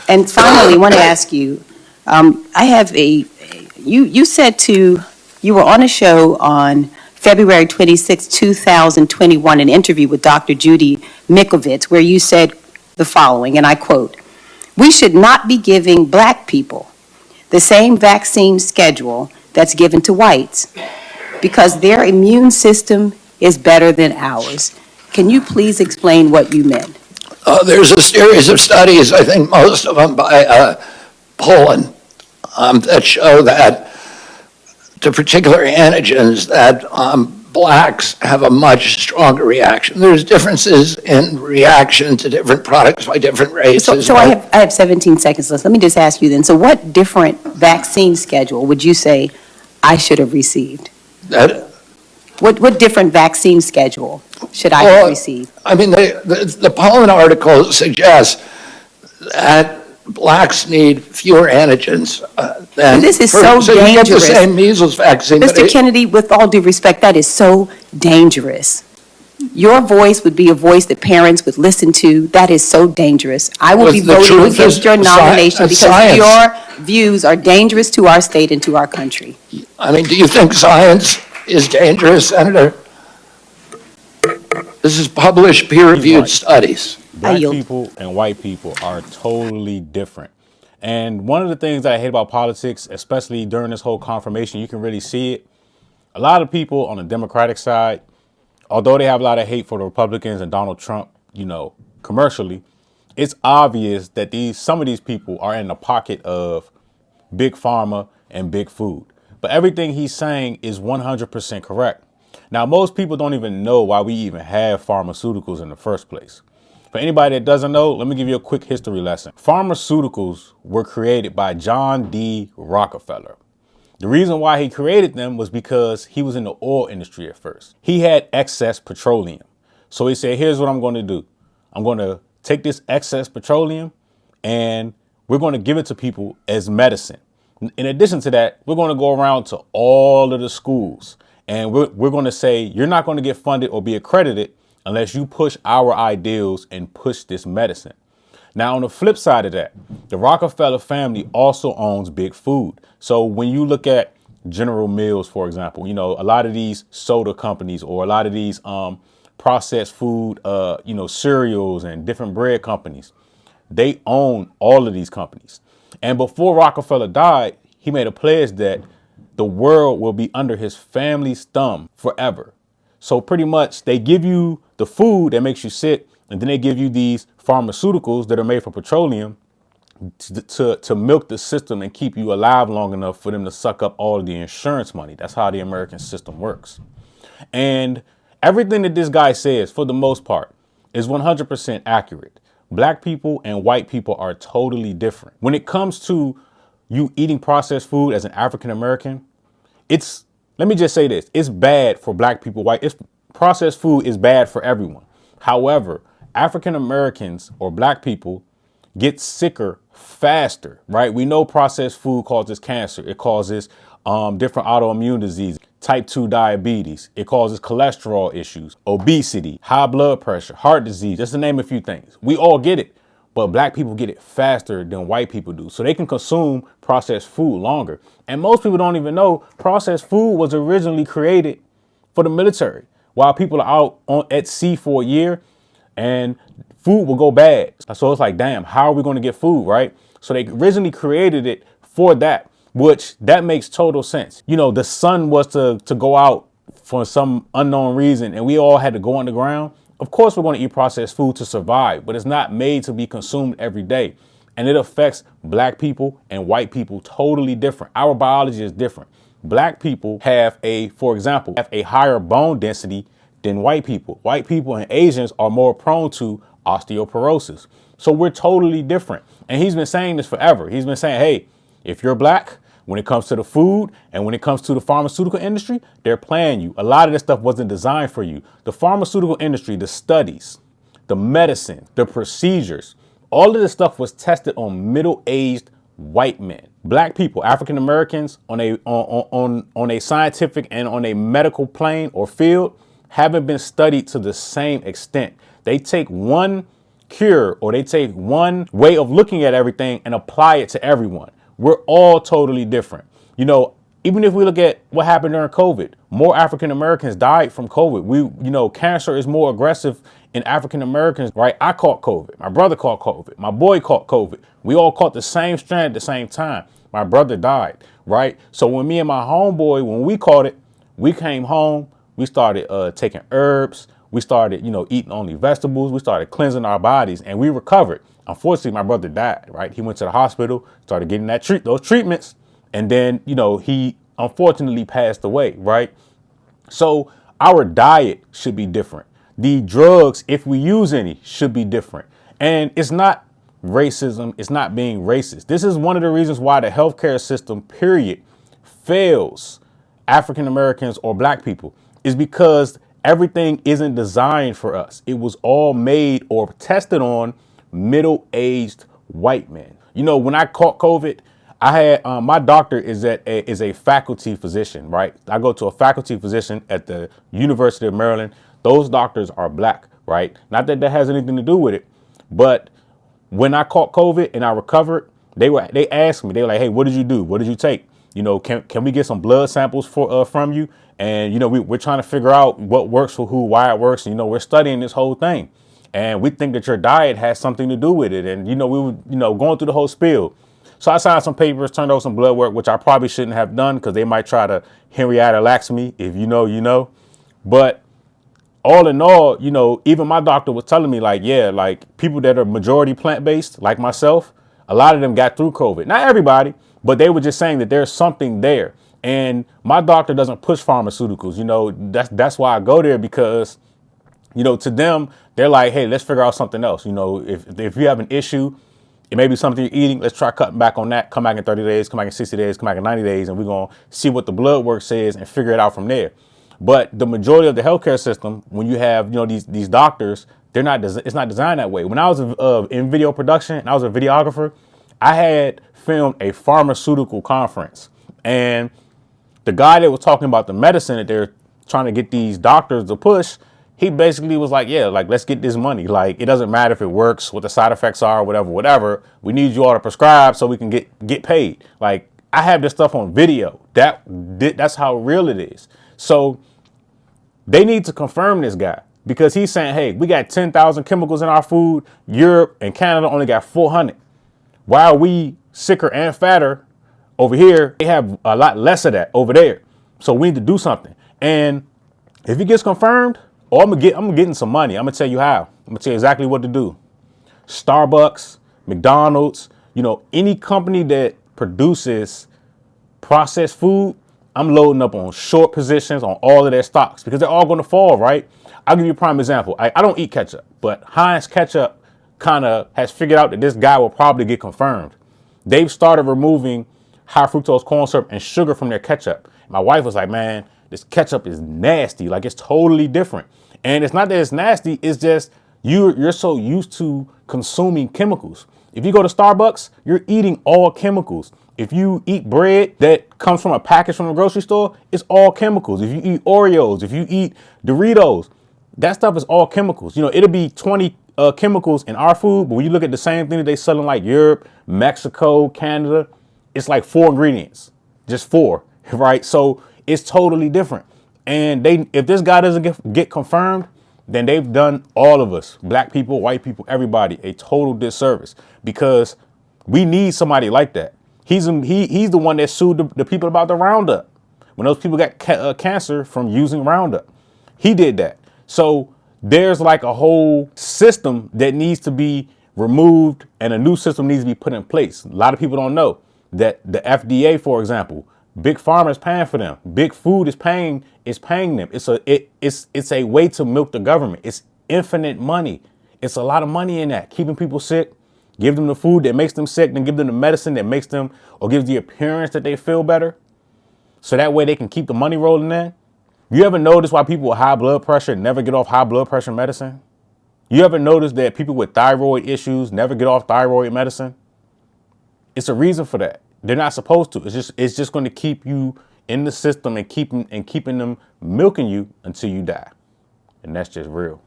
And finally, I want to ask you, I have you said you were on a show on February 26, 2021, an interview with Dr. Judy Mikovits, where you said the following, and I quote, "We should not be giving black people the same vaccine schedule that's given to whites because their immune system is better than ours." Can you please explain what you meant? There's a series of studies, I think most of them by Poland, that show that to particular antigens that blacks have a much stronger reaction. There's differences in reaction to different products by different races. So I have 17 seconds left. Let me just ask you then. So what different vaccine schedule would you say I should have received? What different vaccine schedule should I have received? I mean, the Poland article suggests that blacks need fewer antigens than. This is so you get the dangerous. same measles vaccine. Mr. Kennedy, with all due respect, that is so dangerous. Your voice would be a voice that parents would listen to. That is so dangerous. I will be voting against your nomination because your views are dangerous to our state and to our country. I mean, do you think science is dangerous, Senator? This is published, peer-reviewed studies. Black people and white people are totally different. And one of the things that I hate about politics, especially during this whole confirmation, you can really see it. A lot of people on the Democratic side, although they have a lot of hate for the Republicans and Donald Trump, commercially, it's obvious that some of these people are in the pocket of big pharma and big food. But everything he's saying is 100% correct. Now, most people don't even know why we even have pharmaceuticals in the first place. For anybody that doesn't know, let me give you a quick history lesson. Pharmaceuticals were created by John D. Rockefeller. The reason why he created them was because he was in the oil industry at first. He had excess petroleum. So he said, here's what I'm going to do. I'm going to take this excess petroleum and we're going to give it to people as medicine. In addition to that, we're going to go around to all of the schools and we're going to say, you're not going to get funded or be accredited unless you push our ideals and push this medicine. Now, on the flip side of that, the Rockefeller family also owns big food. So when you look at General Mills, for example, a lot of these soda companies or a lot of these processed food, cereals and different bread companies, they own all of these companies. And before Rockefeller died, he made a pledge that the world will be under his family's thumb forever. So pretty much they give you the food that makes you sick, and then they give you these pharmaceuticals that are made from petroleum to milk the system and keep you alive long enough for them to suck up all of the insurance money. That's how the American system works. And everything that this guy says, for the most part, is 100% accurate. Black people and white people are totally different. When it comes to you eating processed food as an African American, let me just say this, it's bad for black people, processed food is bad for everyone. However, African Americans or black people get sicker faster, right? We know processed food causes cancer. It causes different autoimmune diseases, type 2 diabetes. It causes cholesterol issues, obesity, high blood pressure, heart disease, just to name a few things. We all get it, but black people get it faster than white people do. So they can consume processed food longer. And most people don't even know processed food was originally created for the military. While people are out at sea for a year and food will go bad. So it's like, damn, how are we going to get food, right? So they originally created it for that, which that makes total sense. The sun was to go out for some unknown reason and we all had to go underground. Of course, we're going to eat processed food to survive, but it's not made to be consumed every day. And it affects black people and white people totally different. Our biology is different. Black people for example, have a higher bone density than white people. White people and Asians are more prone to osteoporosis. So we're totally different. And he's been saying this forever. He's been saying, hey, if you're black, when it comes to the food and when it comes to the pharmaceutical industry, they're playing you. A lot of this stuff wasn't designed for you. The pharmaceutical industry, the studies, the medicine, the procedures, all of this stuff was tested on middle-aged white men. Black people, African Americans on a scientific and on a medical plane or field haven't been studied to the same extent. They take one cure, or they take one way of looking at everything and apply it to everyone. We're all totally different. You know, even if we look at what happened during COVID, more African Americans died from COVID. Cancer is more aggressive in African Americans, right? I caught COVID. My brother caught COVID. My boy caught COVID. We all caught the same strand at the same time. My brother died, right? So when me and my homeboy, when we caught it, we came home, we started taking herbs. We started, eating only vegetables. We started cleansing our bodies, and we recovered. Unfortunately, my brother died, right? He went to the hospital, started getting those treatments, and then, he unfortunately passed away, right? So our diet should be different. The drugs, if we use any, should be different. And it's not racism. It's not being racist. This is one of the reasons why the healthcare system, period, fails African Americans or black people, is because everything isn't designed for us. It was all made or tested on middle-aged white men. When I caught COVID, I had my doctor is a faculty physician, right? I go to a faculty physician at the University of Maryland. Those doctors are black, right? Not that that has anything to do with it, but when I caught COVID and I recovered, they asked me, they were like, "Hey, what did you do? What did you take? Can we get some blood samples from you?" And we're trying to figure out what works for who, why it works. And, we're studying this whole thing, and we think that your diet has something to do with it. And we were going through the whole spiel. So I signed some papers, turned over some blood work, which I probably shouldn't have done because they might try to Henrietta Lacks me. If you know, you know. But all in all, even my doctor was telling me like, yeah, like people that are majority plant-based, like myself, a lot of them got through COVID. Not everybody, but they were just saying that there's something there. And my doctor doesn't push pharmaceuticals. That's why I go there, because, to them, they're like, hey, let's figure out something else. If you have an issue, it may be something you're eating. Let's try cutting back on that. Come back in 30 days, come back in 60 days, come back in 90 days, and we're going to see what the blood work says and figure it out from there. But the majority of the healthcare system, when you have, these doctors, it's not designed that way. When I was in video production and I was a videographer, I had filmed a pharmaceutical conference, and the guy that was talking about the medicine that they're trying to get these doctors to push, he basically was like, yeah, like, let's get this money. Like, it doesn't matter if it works, what the side effects are, whatever. We need you all to prescribe so we can get paid. Like, I have this stuff on video. That's how real it is. So they need to confirm this guy, because he's saying, hey, we got 10,000 chemicals in our food. Europe and Canada only got 400. Why are we sicker and fatter over here? They have a lot less of that over there. So we need to do something. And if it gets confirmed, I'm getting some money. I'm gonna tell you how. I'm gonna tell you exactly what to do. Starbucks, McDonald's, any company that produces processed food, I'm loading up on short positions on all of their stocks, because they're all going to fall, right? I'll give you a prime example. I don't eat ketchup, but Heinz ketchup kind of has figured out that this guy will probably get confirmed. They've started removing high fructose corn syrup and sugar from their ketchup. My wife was like, man, this ketchup is nasty. Like, it's totally different. And it's not that it's nasty. It's just you're so used to consuming chemicals. If you go to Starbucks, you're eating all chemicals. If you eat bread that comes from a package from the grocery store, it's all chemicals. If you eat Oreos, if you eat Doritos, that stuff is all chemicals. It'll be 20 chemicals in our food, but when you look at the same thing that they sell in like Europe, Mexico, Canada, it's like 4 ingredients, just 4, right? So it's totally different. And if this guy doesn't get confirmed, then they've done all of us, black people, white people, everybody, a total disservice, because we need somebody like that. He's the one that sued the people about the Roundup when those people got cancer from using Roundup. He did that. So there's like a whole system that needs to be removed, and a new system needs to be put in place. A lot of people don't know that the FDA, for example, Big Pharma is paying for them. Big Food is paying them. It's a way to milk the government. It's infinite money. It's a lot of money in that, keeping people sick. Give them the food that makes them sick, then give them the medicine that makes them, or gives the appearance that they feel better. So that way they can keep the money rolling in. You ever notice why people with high blood pressure never get off high blood pressure medicine? You ever notice that people with thyroid issues never get off thyroid medicine? It's a reason for that. They're not supposed to. It's just going to keep you in the system and keeping them milking you until you die. And that's just real.